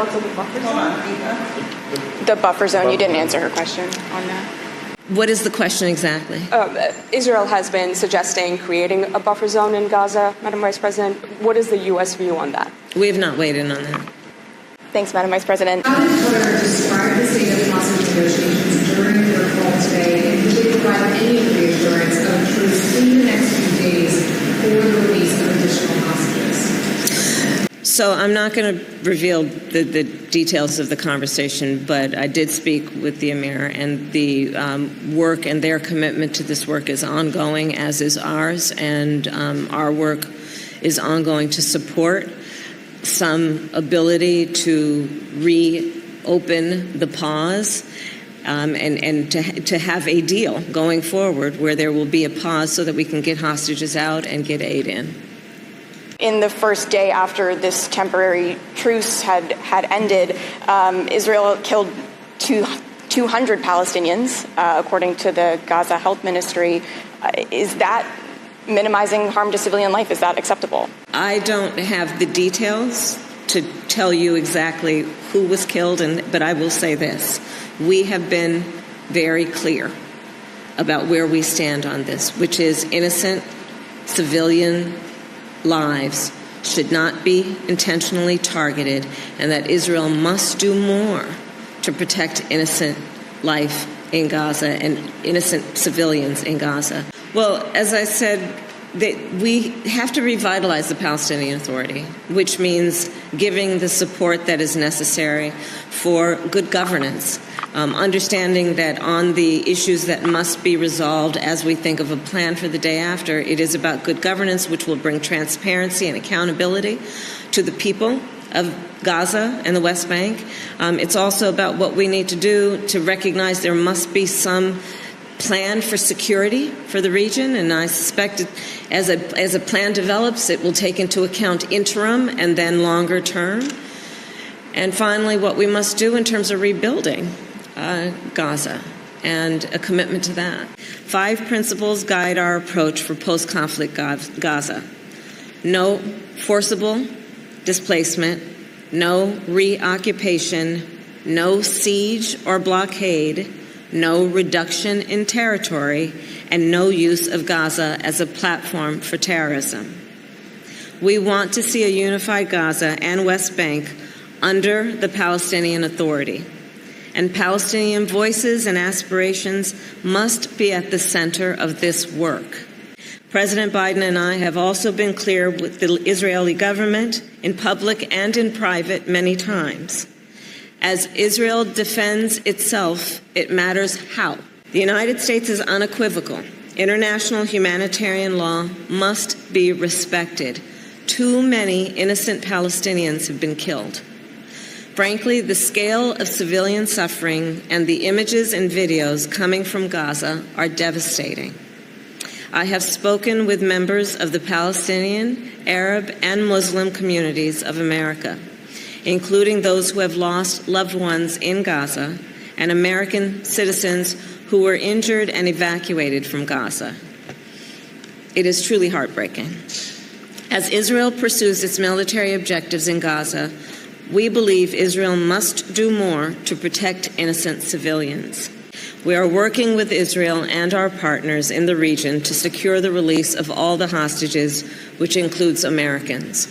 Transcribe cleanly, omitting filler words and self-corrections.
Thoughts on the buffer zone? The buffer zone, you didn't answer her question on that. What is the question exactly? Israel has been suggesting creating a buffer zone in Gaza, Madam Vice President. What is the U.S. view on that? We have not weighed in on that. Thanks, Madam Vice President. How did Twitter describe the state of hostage negotiations during your call today, and did they provide any reassurance of truce in the next few days for the release of additional hostages? So I'm not going to reveal the details of the conversation, but I did speak with the Emir, and the work and their commitment to this work is ongoing, as is ours, and our work is ongoing to support some ability to reopen the pause and to have a deal going forward where there will be a pause so that we can get hostages out and get aid in. In the first day after this temporary truce had ended, Israel killed 200 Palestinians, according to the Gaza Health Ministry. Is that minimizing harm to civilian life? Is that acceptable? I don't have the details to tell you exactly who was killed, but I will say this. We have been very clear about where we stand on this, which is innocent civilian lives should not be intentionally targeted, and that Israel must do more to protect innocent life in Gaza and innocent civilians in Gaza. Well, as I said, we have to revitalize the Palestinian Authority, which means giving the support that is necessary for good governance, understanding that on the issues that must be resolved as we think of a plan for the day after, it is about good governance, which will bring transparency and accountability to the people of Gaza and the West Bank. It's also about what we need to do to recognize there must be some plan for security for the region, and I suspect as a plan develops, it will take into account interim and then longer term. And finally, what we must do in terms of rebuilding Gaza and a commitment to that. 5 principles guide our approach for post-conflict Gaza. No forcible displacement, no reoccupation, no siege or blockade, no reduction in territory, and no use of Gaza as a platform for terrorism. We want to see a unified Gaza and West Bank under the Palestinian Authority, and Palestinian voices and aspirations must be at the center of this work. President Biden and I have also been clear with the Israeli government in public and in private many times. As Israel defends itself, it matters how. The United States is unequivocal. International humanitarian law must be respected. Too many innocent Palestinians have been killed. Frankly, the scale of civilian suffering and the images and videos coming from Gaza are devastating. I have spoken with members of the Palestinian, Arab, and Muslim communities of America, including those who have lost loved ones in Gaza and American citizens who were injured and evacuated from Gaza. It is truly heartbreaking. As Israel pursues its military objectives in Gaza, we believe Israel must do more to protect innocent civilians. We are working with Israel and our partners in the region to secure the release of all the hostages, which includes Americans.